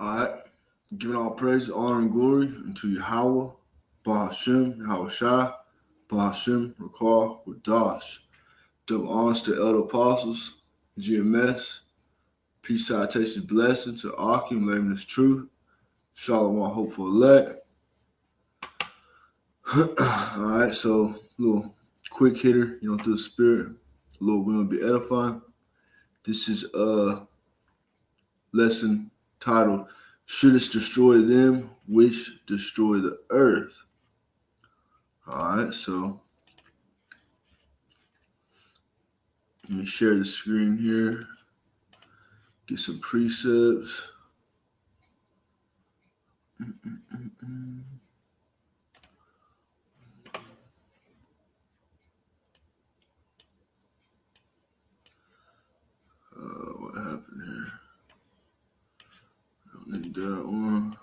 All right. Giving all praise, honor, and glory unto Yahweh, Bahashem, Yahweh Shai, Bahashem, Rakar, Wadash. Double honors to elder apostles, GMS, peace, citation, blessing to Akim, living this truth. Shalom, our hopeful elect. All right, so a little quick hitter, through the spirit. A little we want to be edifying. This is a lesson titled, Shouldest destroy them which destroy the earth. All right, so let me share the screen here. Get some precepts. What happened here? I don't need that one.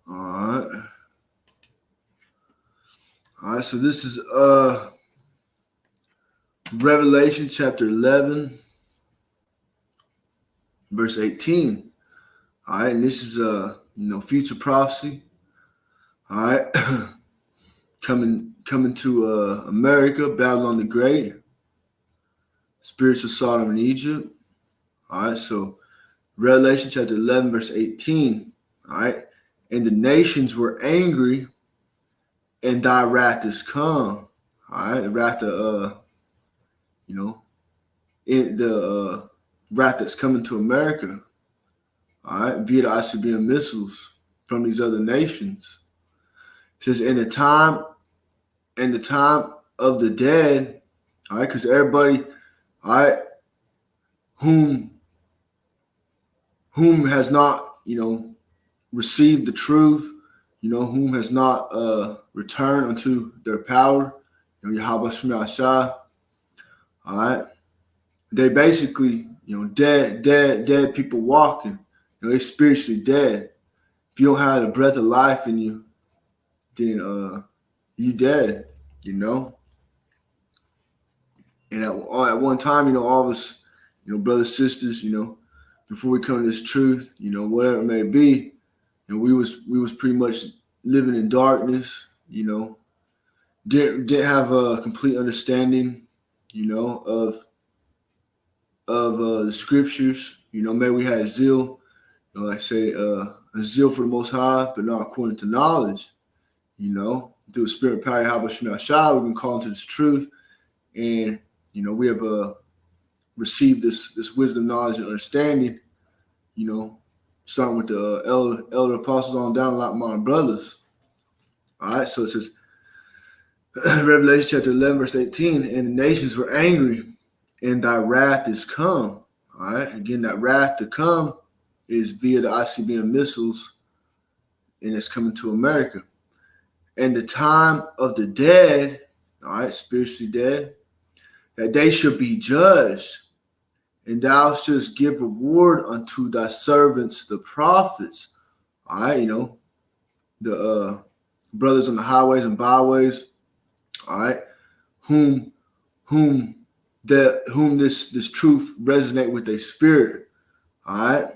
All right, so this is Revelation chapter 11, verse 18. All right, and this is future prophecy. All right, coming to America, Babylon the Great, spiritual Sodom and Egypt. All right, so Revelation chapter 11, verse 18. All right, and the nations were angry, and thy wrath is come. All right, wrath of wrath that's coming to America. All right, via the ICBM missiles from these other nations. It says, in the time of the dead, all right, because everybody, all right, whom has not, received the truth, whom has not returned unto their power, Yahweh Shema Shai, all right, they basically, dead people walking, they're spiritually dead. If you don't have the breath of life in you, then you dead, And at one time, all of us, brothers, sisters, before we come to this truth, whatever it may be, we was pretty much living in darkness, didn't have a complete understanding, of the scriptures, maybe we had zeal, like I say, a zeal for the Most High, but not according to knowledge, through the spirit power of Yahweh Shema Shai, we've been called to this truth, and we have received this wisdom, knowledge, and understanding, starting with the elder apostles on down, a lot of my brothers. All right, so it says, Revelation chapter 11, verse 18, and the nations were angry, and thy wrath is come. All right, again, that wrath to come is via the ICBM missiles, and it's coming to America. And the time of the dead, all right, spiritually dead, that they should be judged, and thou shouldst give reward unto thy servants, the prophets. All right, the brothers on the highways and byways, all right, whom this truth resonate with their spirit, all right.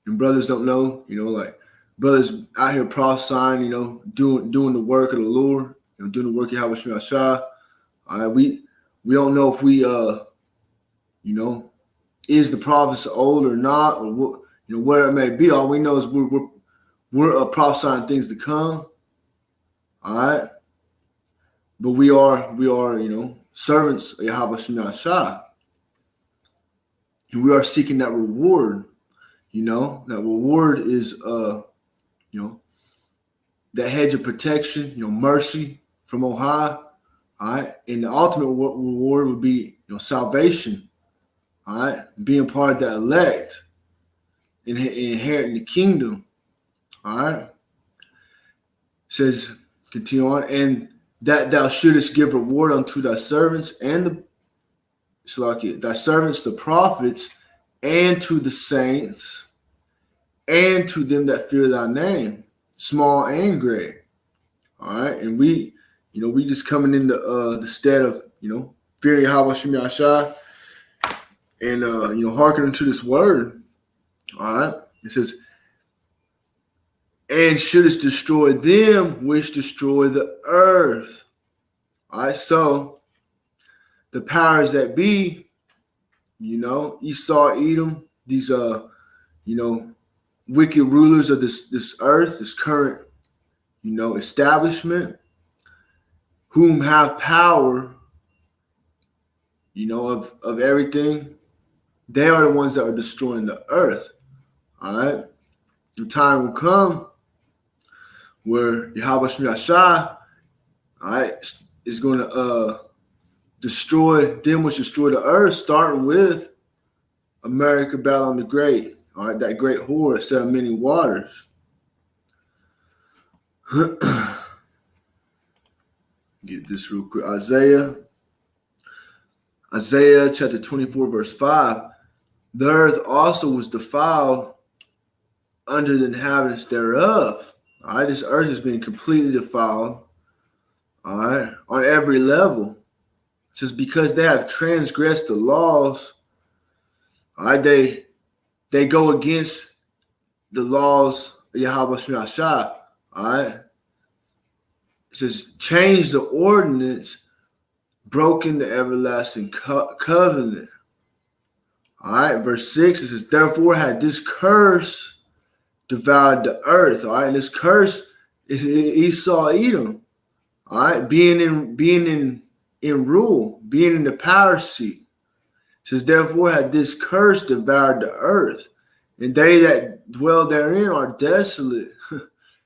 And brothers don't know, like brothers out here prophesying, doing the work of the Lord, doing the work of Yahweh Shema Shai. All right, we don't know if we is the prophecy old or not, or what, where it may be. All we know is we're prophesying things to come. All right, but we are servants of Yahweh Shema Shai, and we are seeking that reward. That reward is that hedge of protection, mercy from on high. All right, and the ultimate reward would be salvation. All right, being part of that elect and inheriting the kingdom. All right, it says, continue on, and that thou shouldest give reward unto thy servants and thy servants, the prophets, and to the saints, and to them that fear thy name, small and great. All right, and we just coming in the stead of fearing Yahweh Shema Shai, and hearkening to this word. All right. It says, and shouldest destroy them which destroy the earth. All right. So the powers that be, Esau, Edom, these wicked rulers of this earth, this current, establishment, whom have power, of everything. They are the ones that are destroying the earth. All right. The time will come where Yahweh Shemini Shah, all right, is going to destroy them which destroy the earth, starting with America, Babylon the Great. All right, that great whore, 7 many waters. Get this real quick. Isaiah chapter 24, verse 5. The earth also was defiled under the inhabitants thereof. All right, this earth has been completely defiled. All right, on every level. It says because they have transgressed the laws. All right, they go against the laws of Yahweh Shemini Shah. All right. It says, change the ordinance, broken the everlasting covenant. All right, verse 6, it says, therefore had this curse devoured the earth. All right, and this curse is Esau, Edom. All right, being in rule, being in the power seat. It says, therefore had this curse devoured the earth, and they that dwell therein are desolate.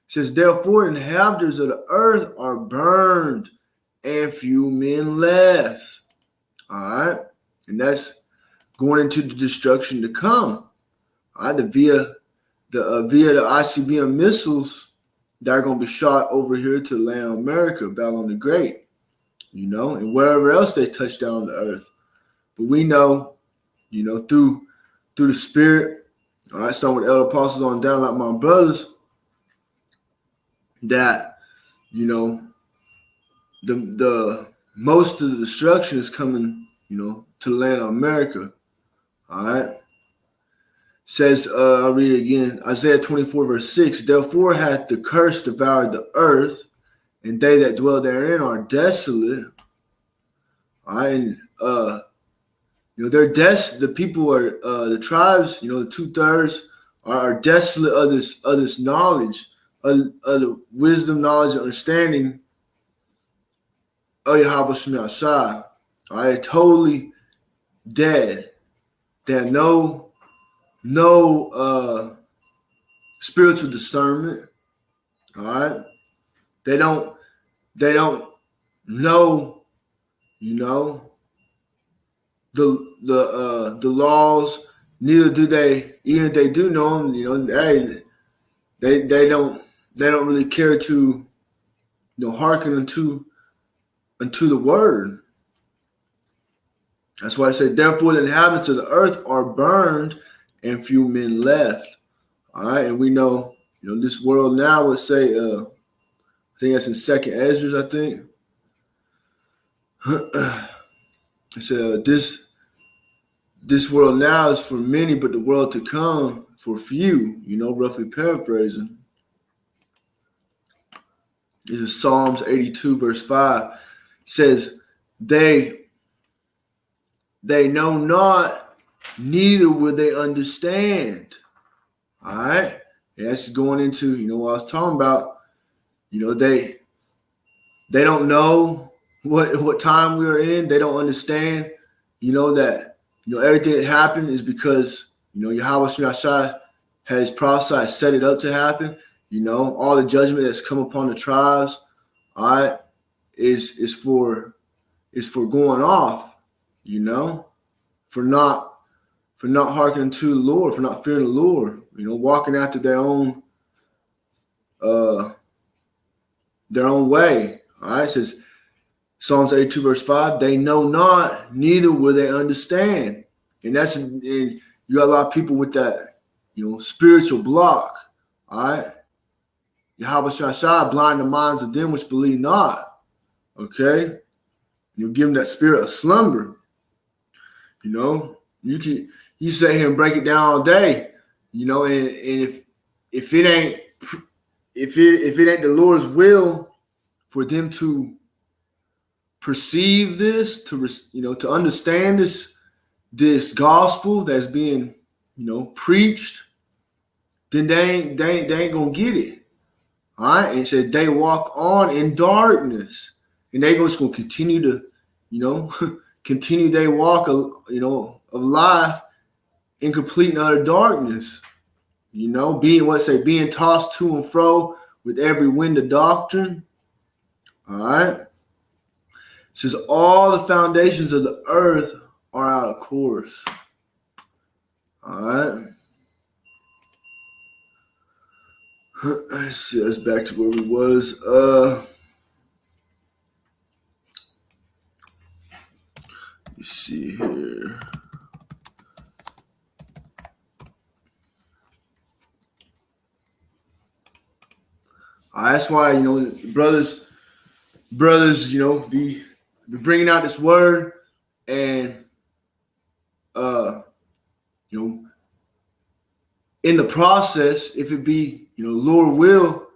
It says, therefore, inhabitants of the earth are burned, and few men left. All right. And that's going into the destruction to come. All right. Via the ICBM missiles that are going to be shot over here to land on America, Babylon the Great, and wherever else they touch down on the earth. But we know, through the Spirit, all right, starting with elder apostles on down, like my brothers, that the most of the destruction is coming to land on America. All right, says I'll read it again. Isaiah 24 verse 6. Therefore hath the curse devoured the earth, and they that dwell therein are desolate. All right, and they're the people are the tribes, the 2/3 are desolate of this knowledge. Of the wisdom, knowledge, and understanding of Yahweh Shemini Shah. All right, totally dead. They have no spiritual discernment. All right, they don't know, the laws. Neither do they. Even if they do know them, they don't really care to hearken unto the word. That's why I say, therefore the inhabitants of the earth are burned, and few men left. All right, and we know, this world now would say, I think that's in 2nd Ezra, I think. It said, this world now is for many, but the world to come for few, roughly paraphrasing. This is Psalms 82, verse 5. It says, they know not, neither will they understand. All right? And that's going into, what I was talking about. They don't know what time we are in. They don't understand, that, everything that happened is because, Yahweh Shemini Shah has prophesied, set it up to happen. All the judgment that's come upon the tribes, all right, is for going off, for not hearkening to the Lord, for not fearing the Lord, walking after their own way. All right, it says Psalms 82 verse 5. They know not, neither will they understand, and you got a lot of people with that, spiritual block. All right. Yahweh Shah blind the minds of them which believe not. Okay? Give them that spirit of slumber. You sit here and break it down all day. And if it ain't if it ain't the Lord's will for them to perceive this, to understand this gospel that's being preached, then they ain't gonna get it. All right, and it said they walk on in darkness, and they just gonna continue to continue their walk of life in complete and utter darkness. Being tossed to and fro with every wind of doctrine. All right. It says all the foundations of the earth are out of course. All right. Let's see. Let's back to where we was. Let's see here. That's why brothers, be bringing out this word, and in the process, if it be Lord will,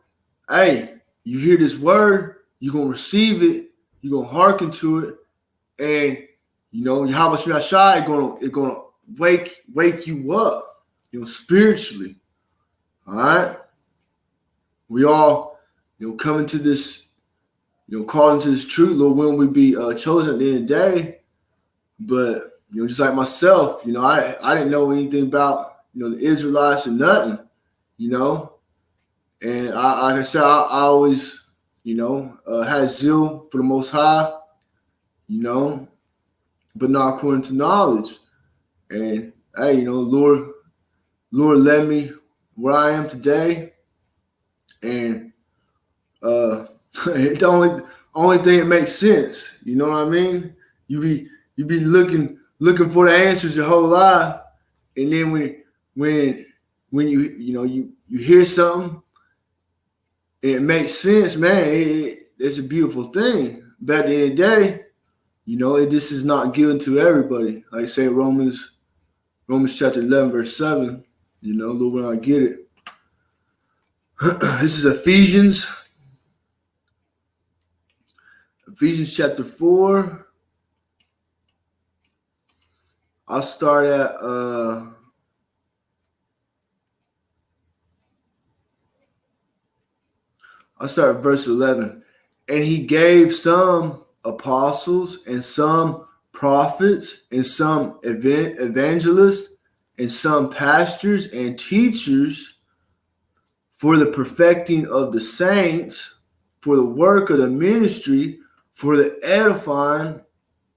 hey, you hear this word, you're gonna receive it, you're gonna hearken to it, and Yahweh Shai gonna wake you up, spiritually. All right. We all, come into this, call into this truth, Lord, when we be chosen at the end of the day. But, just like myself, I didn't know anything about, the Israelites or nothing, And like I said, I always, had zeal for the Most High, but not according to knowledge. And, hey, Lord led me where I am today. And it's the only thing that makes sense. You know what I mean? You be looking for the answers your whole life, and then when you hear something and it makes sense, man, it's a beautiful thing. But at the end of the day, this is not given to everybody. Like I say, Romans chapter 11 verse 7. Lord will not get it. This is Ephesians chapter 4. I'll start at verse 11. And he gave some apostles, and some prophets, and some evangelists, and some pastors and teachers, for the perfecting of the saints, for the work of the ministry, for the edifying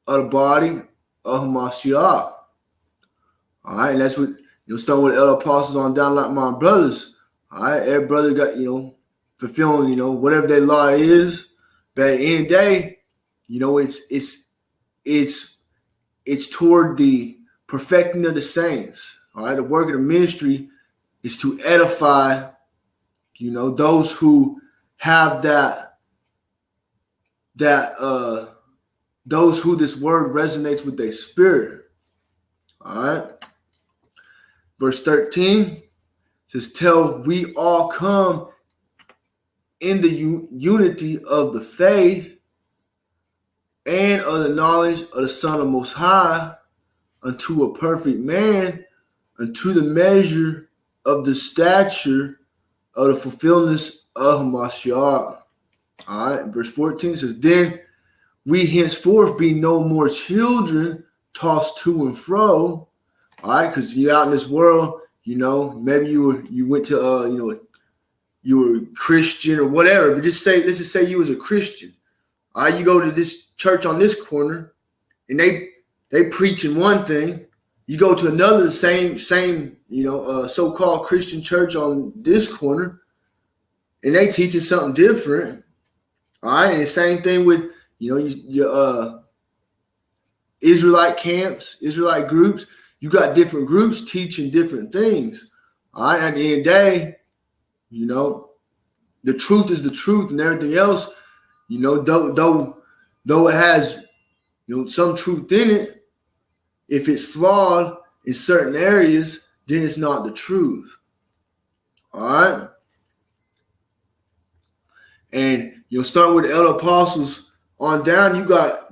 of the body of Mashiach. All right, and that's what, starting with the other apostles on down, like my brothers. All right, every brother got, fulfilling, whatever their law is. But at the end of the day, it's toward the perfecting of the saints. All right, the work of the ministry is to edify those who have those who this word resonates with their spirit. All right. Verse 13 says, till we all come in the unity of the faith and of the knowledge of the Son of Most High, unto a perfect man, unto the measure of the stature of the fulfillment of Mashiach. All right, verse 14 says, then we henceforth be no more children tossed to and fro. All right, because you're out in this world, maybe you went to you were Christian or whatever, but let's just say you was a Christian. All right, you go to this church on this corner, and they preaching one thing. You go to another same so-called Christian church on this corner, and they teaching something different. All right, and the same thing with your Israelite camps, Israelite groups. You got different groups teaching different things. All right, at the end of the day, the truth is the truth, and everything else, though it has some truth in it, if it's flawed in certain areas, then it's not the truth. All right. And starting with the elder apostles on down, you got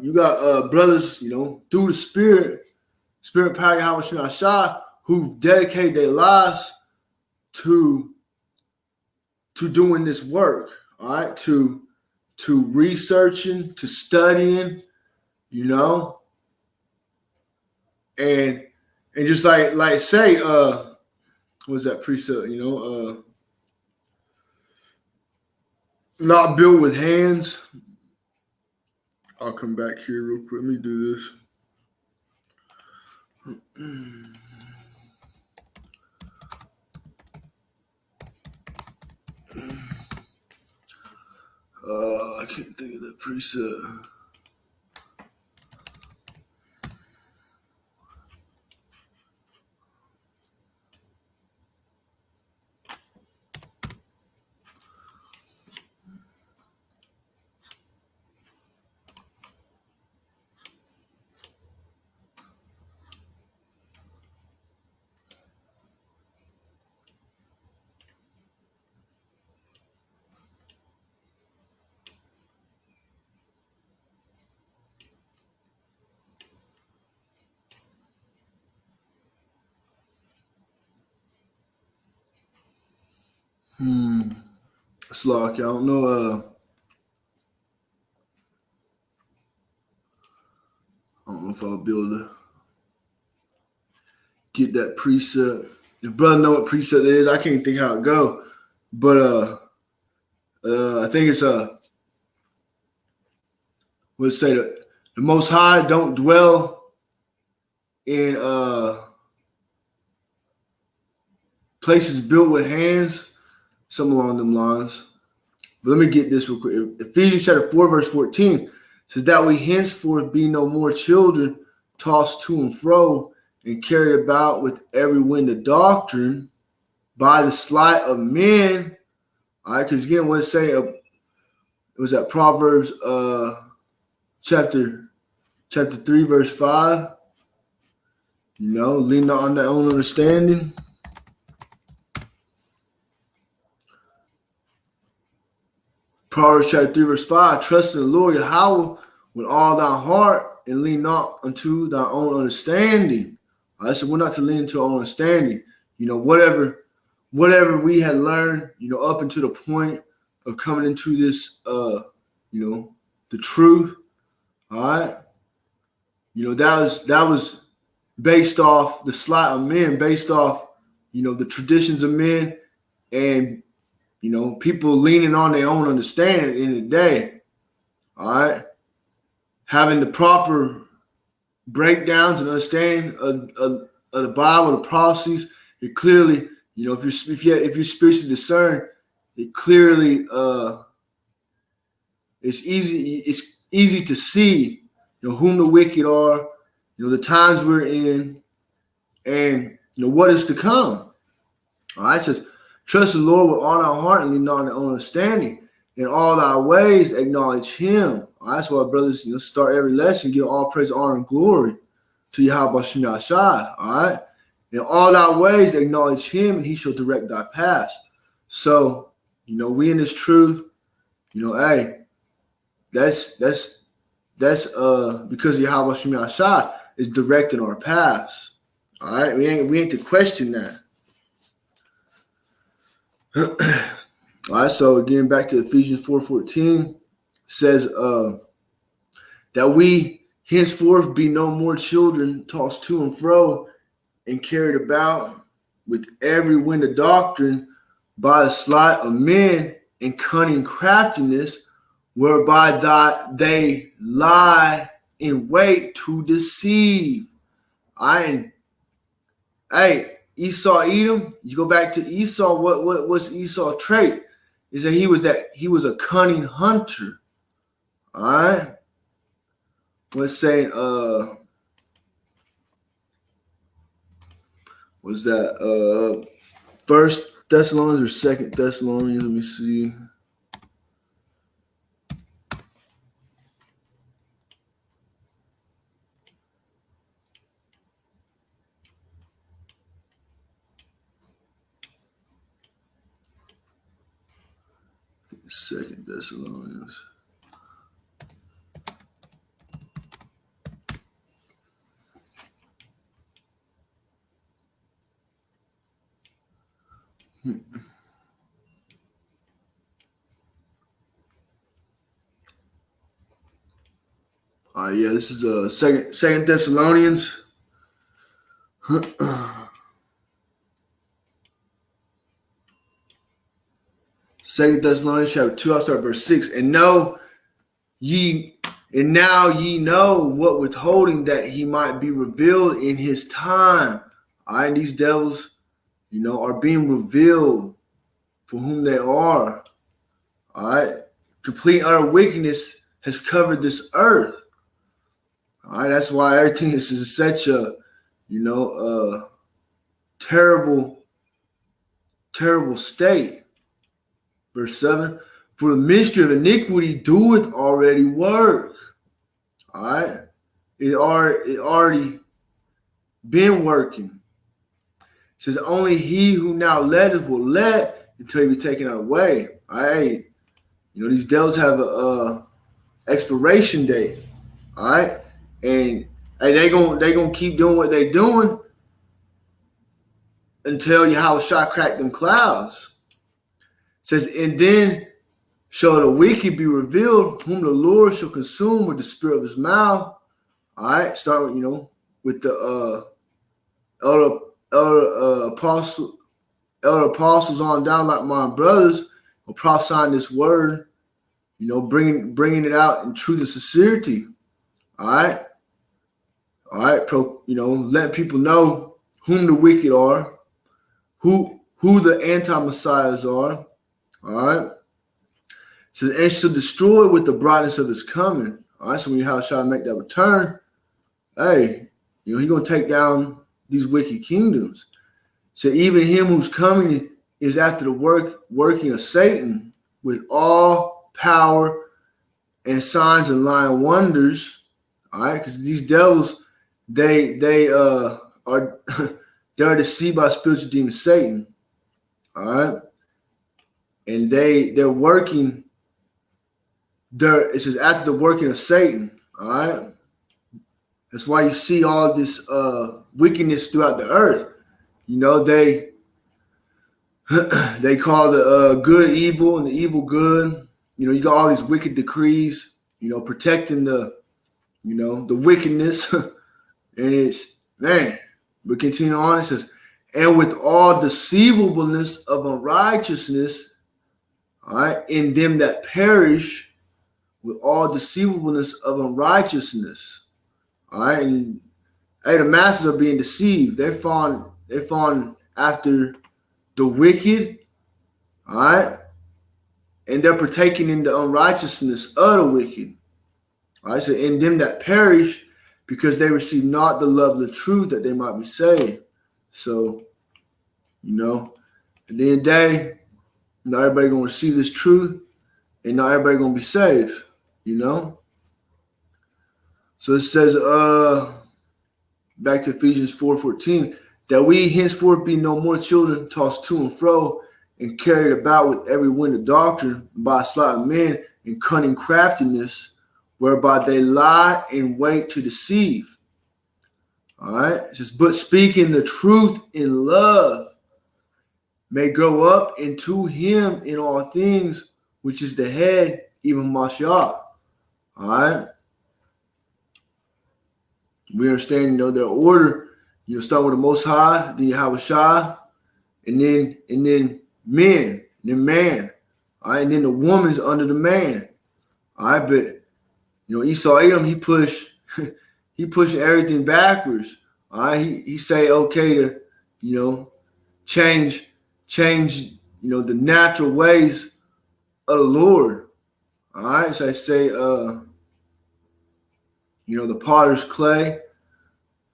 brothers, through the spirit power, Yahweh Shema Shah, who dedicate their lives to doing this work. All right, to researching, to studying, and just like say, what's that precept? Not built with hands. I'll come back here real quick. Let me do this. I can't think of that precept. Slock, I don't know. I don't know if I'll be able to get that precept. If brother know what precept is, I can't think how it go. But I think it's let's say the Most High don't dwell in places built with hands, something along them lines. But let me get this real quick. Ephesians chapter 4, verse 14 says that we henceforth be no more children, tossed to and fro and carried about with every wind of doctrine by the sleight of men. All right, because again, what it's saying, it was that Proverbs chapter 3, verse 5. Lean not on their own understanding. Proverbs chapter 3, verse 5, trust in the Lord Yahweh with all thy heart and lean not unto thy own understanding. All right, so we're not to lean into our own understanding. Whatever we had learned, up until the point of coming into this, the truth. All right. That was based off the sleight of men, based off, the traditions of men and, people leaning on their own understanding in the day. All right. Having the proper breakdowns and understanding of the Bible, the prophecies, it clearly, if you're spiritually discerned, it clearly it's easy to see, whom the wicked are, the times we're in, and what is to come. All right, it says, trust the Lord with all our heart and lean not on their own understanding. In all thy ways acknowledge him. All right, that's why brothers, start every lesson, give all praise, honor, and glory to Yahweh Shema Shai. All right. In all thy ways acknowledge him, and he shall direct thy paths. So, we in this truth, hey, that's because Yahweh Shema Shai is directing our paths. All right, we ain't to question that. All right, so again, back to Ephesians 4:14 says that we henceforth be no more children tossed to and fro and carried about with every wind of doctrine by the sleight of men and cunning craftiness, whereby they lie in wait to deceive. Hey, Esau, Edom. You go back to Esau. What's Esau's trait? Is that he was a cunning hunter. All right. Let's say was that First Thessalonians or Second Thessalonians? Let me see. Second Thessalonians. Yeah, this is Second Thessalonians. Second Thessalonians chapter 2, I'll start verse 6. And now ye know what withholding that he might be revealed in his time. All right, and these devils, are being revealed for whom they are. All right. Complete utter wickedness has covered this earth. All right, that's why everything is in such a, terrible, terrible state. Verse 7, for the mystery of iniquity doeth already work. All right. It already been working. It says, only he who now letteth will let until he be taken away. All right. These devils have a expiration date. All right. And they gonna keep doing what they doing until Yahushua crack them clouds. It says, and then shall the wicked be revealed, whom the Lord shall consume with the spirit of his mouth. All right, start with the elder apostles on down, like my brothers, will prophesying this word, bringing it out in truth and sincerity. All right, letting people know whom the wicked are, who the anti-messiahs are. All right. So, and shall destroy with the brightness of his coming. All right. So when Yahushua make that return, hey, he's going to take down these wicked kingdoms. So even him who's coming is after the working of Satan with all power and signs and lying wonders. All right. Because these devils, they are they're deceived by spiritual demon Satan. All right. And they're working. It says after the working of Satan. All right. That's why you see all this wickedness throughout the earth. They call the good evil and the evil good. You got all these wicked decrees. Protecting the wickedness. And it's we continue on. It says, and with all deceivableness of unrighteousness, all right, in them that perish, with all deceivableness of unrighteousness. All right, and the masses are being deceived. They're falling after the wicked. All right, and they're partaking in the unrighteousness of the wicked. All right, so in them that perish, because they receive not the love of the truth, that they might be saved. So, at the end of the day, not everybody gonna receive this truth, and not everybody gonna be saved. So it says, back to Ephesians 4:14, that we henceforth be no more children tossed to and fro and carried about with every wind of doctrine by sleight of men and cunning craftiness, whereby they lie in wait to deceive. All right. It says, but speaking the truth in love may grow up into him in all things, which is the head, even Mashiach. All right. We understand, their order. Start with the Most High, then Yahushua, and then men, then man. All right, and then the woman's under the man. All right, but Esau Edom, he pushing everything backwards. All right, he say okay to change the natural ways of the Lord. All right, so I say the potter's clay.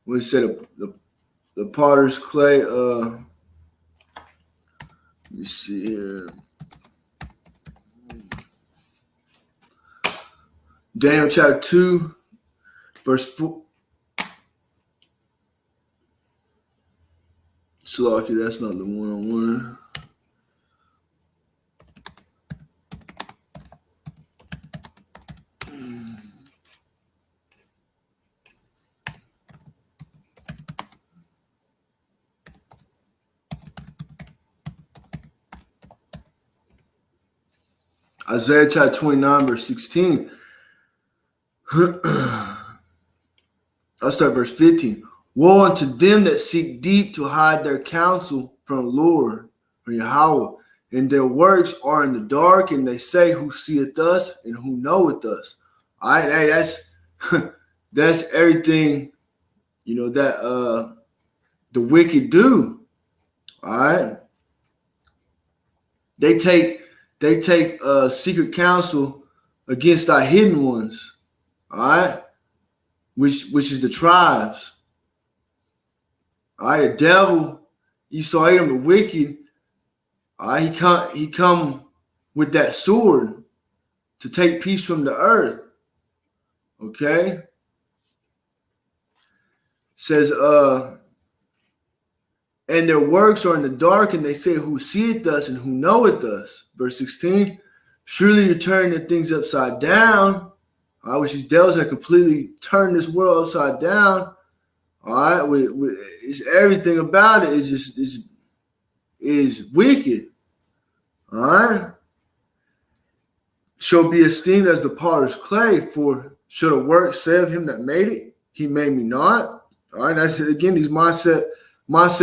We said the potter's clay. Let me see here. Daniel chapter 2, verse 4. Salaki, that's not the one I wanted. Isaiah chapter 29, verse 16. I'll start verse 15. Woe unto them that seek deep to hide their counsel from the Lord, or Yahweh, and their works are in the dark, and they say, who seeth us and who knoweth us? All right, hey, that's that's everything, that the wicked do. All right. They take secret counsel against our hidden ones. All right. Which is the tribes. All right, the devil, Esau, Edom, the wicked, all right, he come with that sword to take peace from the earth. Okay? Says, and their works are in the dark, and they say, who seeth us and who knoweth us? Verse 16, surely you're turning the things upside down. All right, which these devils have completely turned this world upside down. All right, with it's everything about it is wicked. All right, shall be esteemed as the potter's clay. For should a work say of him that made it, he made me not. All right, that's it again. These mindset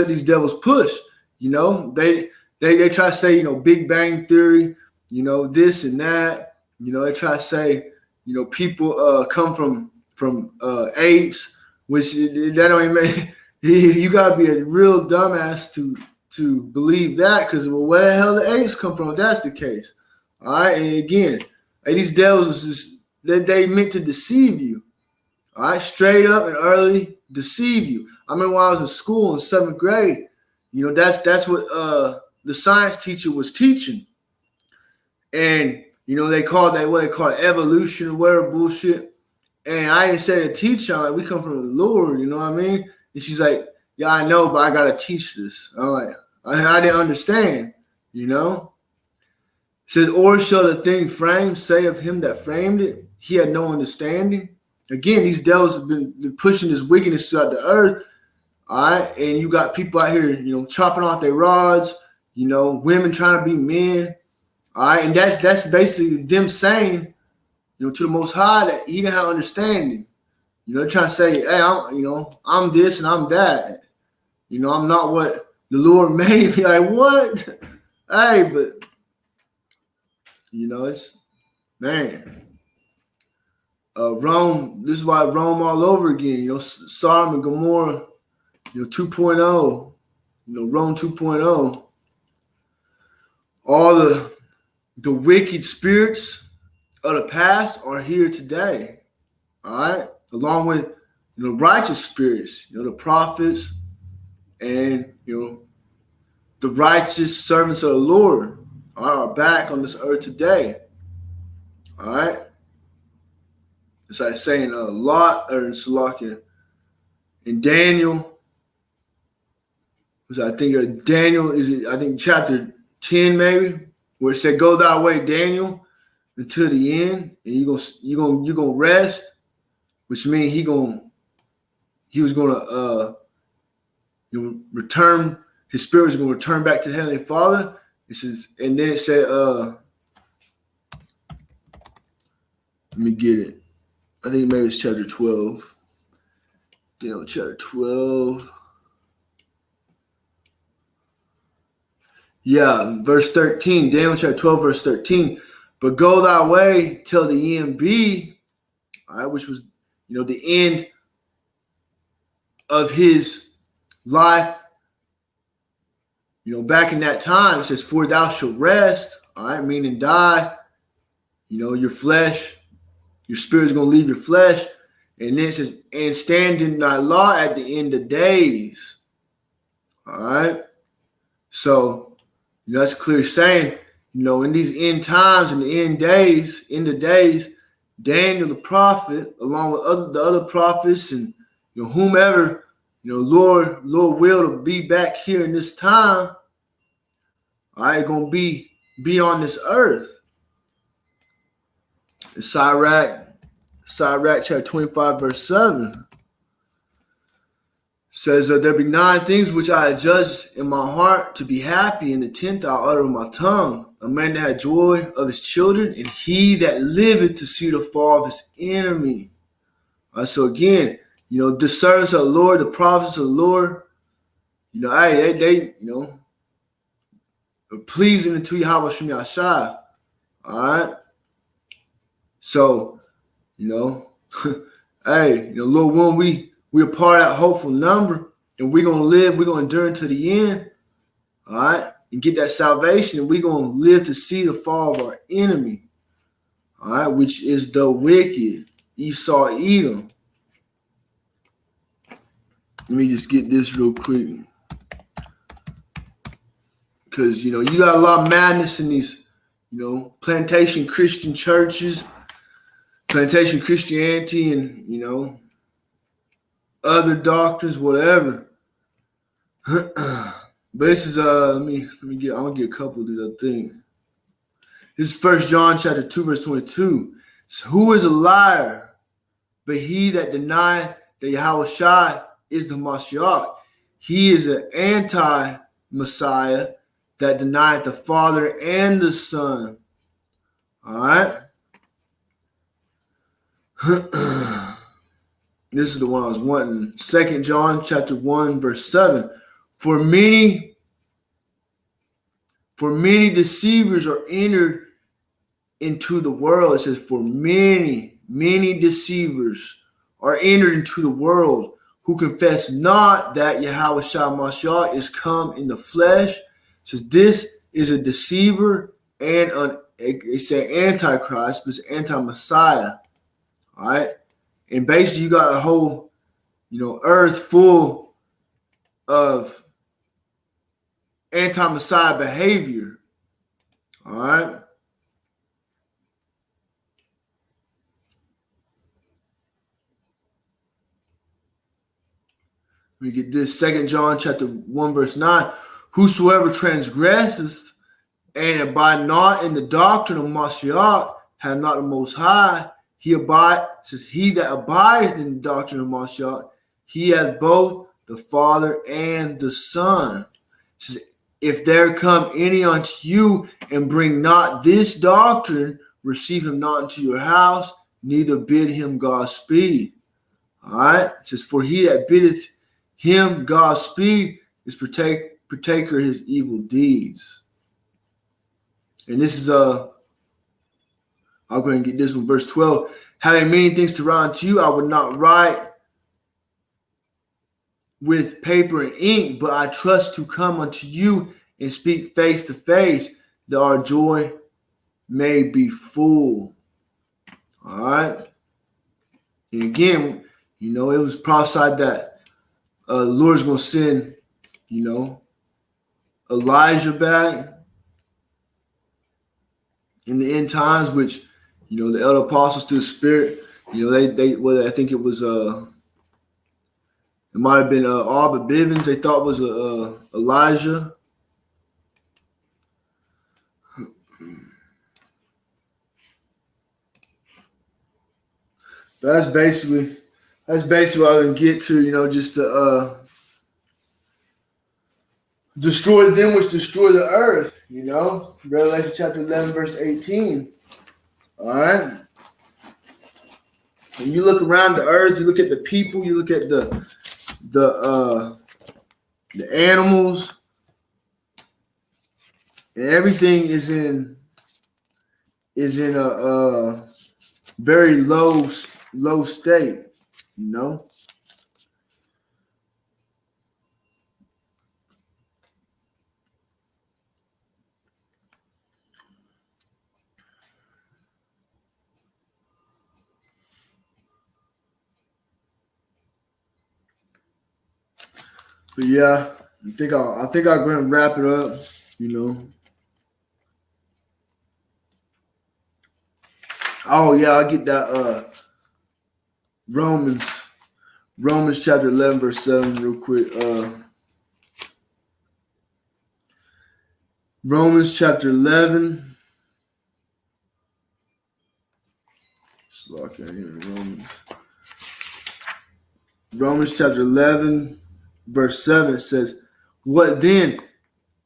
these devils push. They try to say Big Bang Theory. This and that. They try to say people come from apes. Which that don't even make you gotta be a real dumbass to believe that, because where the hell the apes come from if that's the case. All right, and again, these devils is just they meant to deceive you. All right, straight up and early deceive you. I mean, when I was in school in 7th grade, that's what the science teacher was teaching, and they called that what they call evolution or whatever bullshit. And I didn't say to teach her, like, we come from the Lord, you know what I mean? And she's like, yeah, I know, but I got to teach this. I'm like, I didn't understand, It says, or shall the thing framed say of him that framed it, he had no understanding? Again, these devils have been pushing this wickedness throughout the earth, all right? And you got people out here, chopping off their rods, women trying to be men, all right? And that's basically them saying, to the Most High that he didn't have understanding. Trying to say, hey, I'm this and I'm that. I'm not what the Lord made me. Like, what? Hey, but, it's, man. Rome, this is why Rome all over again. Sodom and Gomorrah, 2.0. Rome 2.0. All the wicked spirits of the past are here today, all right, along with righteous spirits, the prophets and the righteous servants of the Lord are back on this earth today, all right. It's like saying a lot, or in Salakia, in Daniel, which I think Daniel is, I think chapter 10 maybe, where it said, "Go thy way, Daniel, until the end, and you gonna rest," which means he was gonna return. His spirit is gonna return back to the Heavenly Father. It says, and then it said, let me get it. I think maybe it's chapter 12. Daniel chapter 12. Yeah, verse 13. Daniel chapter 12, verse 13. But go thy way till the end be, all right, which was, the end of his life, back in that time. It says, for thou shalt rest, all right, meaning die, your flesh, your spirit is going to leave your flesh. And then it says, and stand in thy law at the end of days, all right. So, that's clear saying, in these end times, in the end of days, Daniel the prophet, along with the other prophets and whomever, Lord will to be back here in this time, all right, gonna be on this earth. In Sirach chapter 25, verse 7. Says, there be 9 things which I adjudge in my heart to be happy, and the 10th I utter with my tongue. A man that had joy of his children, and he that liveth to see the fall of his enemy. So again, the servants of the Lord, the prophets of the Lord, they are pleasing unto Yahweh Shem Yahshai. All right. So, hey, Lord, when we're part of that hopeful number, and we're gonna live, we're gonna endure unto the end, all right, and get that salvation, and we're gonna live to see the fall of our enemy, all right, which is the wicked, Esau, Edom. Let me just get this real quick, because you got a lot of madness in these, plantation Christian churches, plantation Christianity, and other doctrines, whatever. But this is I'm gonna get a couple of these, I think. This is 1 John chapter 2, verse 22. So who is a liar but he that denieth that Yahweh Shai is the Mashiach? He is an anti-Messiah that denieth the Father and the Son. All right. This is the one I was wanting. 2 John chapter 1, verse 7. For many deceivers are entered into the world. It says, for many deceivers are entered into the world who confess not that Yahweh Shai Mashiach is come in the flesh. It says this is a deceiver and it's an antichrist, but it's anti-Messiah. All right. And basically you got a whole, earth full of anti-Messiah behavior. All right. We get this 2 John chapter 1, verse 9. Whosoever transgresseth and abide not in the doctrine of Mashiach hath not the Most High. He that abideth in the doctrine of Mashiach, he hath both the Father and the Son. It says, if there come any unto you and bring not this doctrine, receive him not into your house, neither bid him Godspeed. All right. It says, for he that biddeth him Godspeed is partaker of his evil deeds. And this is I'll go ahead and get this one, verse 12. Having many things to write unto you, I would not write with paper and ink, but I trust to come unto you and speak face to face, that our joy may be full. All right. And again, it was prophesied that the Lord's going to send, Elijah back in the end times, which, the elder apostles through the Spirit, I think it was, it might have been Abba Bivens, they thought was Elijah. But that's basically what I can get to, just to destroy them which destroy the earth, Revelation chapter 11, verse 18. All right. When you look around the earth, you look at the people, you look at the animals, and everything is in a very low state, But yeah, I think I'll go ahead and wrap it up, Oh yeah, I'll get that Romans chapter 11, verse 7 real quick. Romans chapter 11. Romans chapter 11, verse 7, it says, "What then?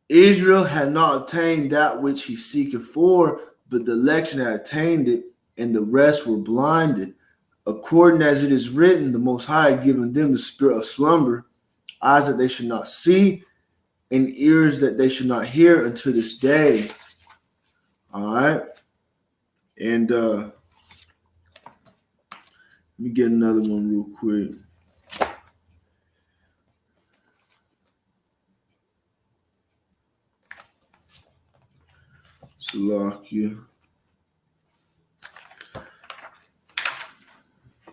Israel had not obtained that which he seeketh for, but the election had attained it, and the rest were blinded. According as it is written, the Most High had given them the spirit of slumber, eyes that they should not see, and ears that they should not hear unto this day." All right. And let me get another one real quick. Salakia.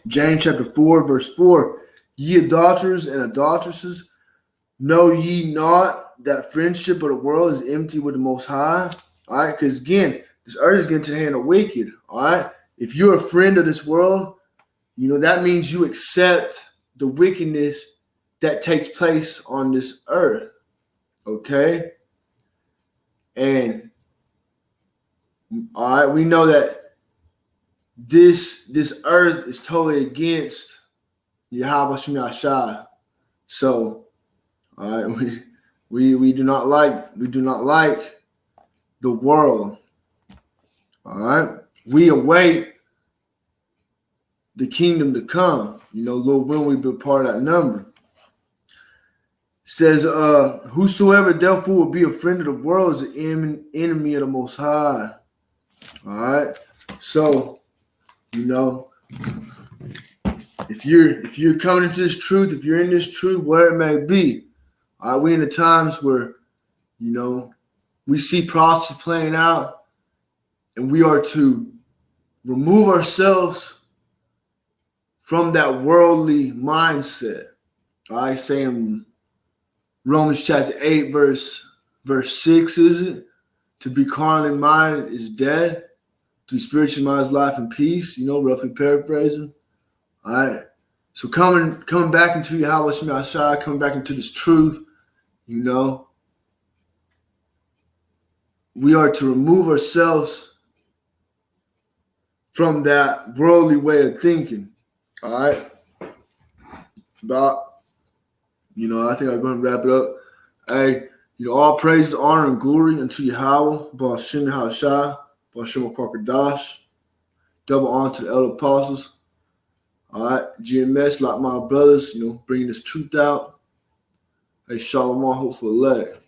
James chapter 4, verse 4. "Ye adulterers and adulteresses, know ye not that friendship of the world is enmity with the Most High?" All right, because again, this earth is getting to the hand of wicked. All right, if you're a friend of this world, that means you accept the wickedness that takes place on this earth. Okay, and all right, we know that this earth is totally against Yahweh Shem Yahshai. So, all right, we do not like the world. All right, we await the kingdom to come. Lord, when we be part of that number. It says, "Whosoever therefore will be a friend of the world is an enemy of the Most High." All right, so if you're coming into this truth, if you're in this truth, where it may be, all right, we in the times where we see prophecy playing out, and we are to remove ourselves from that worldly mindset. I say in Romans chapter 8, verse 6, is it? To be carnally minded is death. To be spiritually minded is life and peace. Roughly paraphrasing. All right. So coming back into Yahweh Shem Yahshai, coming back into this truth, we are to remove ourselves from that worldly way of thinking. All right. I think I'm going to wrap it up. Hey, all praise, honor, and glory unto Yahweh, Baal Shem Yahshai, Baal Shem Kwakadash. Double honor to the elder apostles. All right, GMS, like my brothers, bringing this truth out. Hey, shalom, hopeful elect.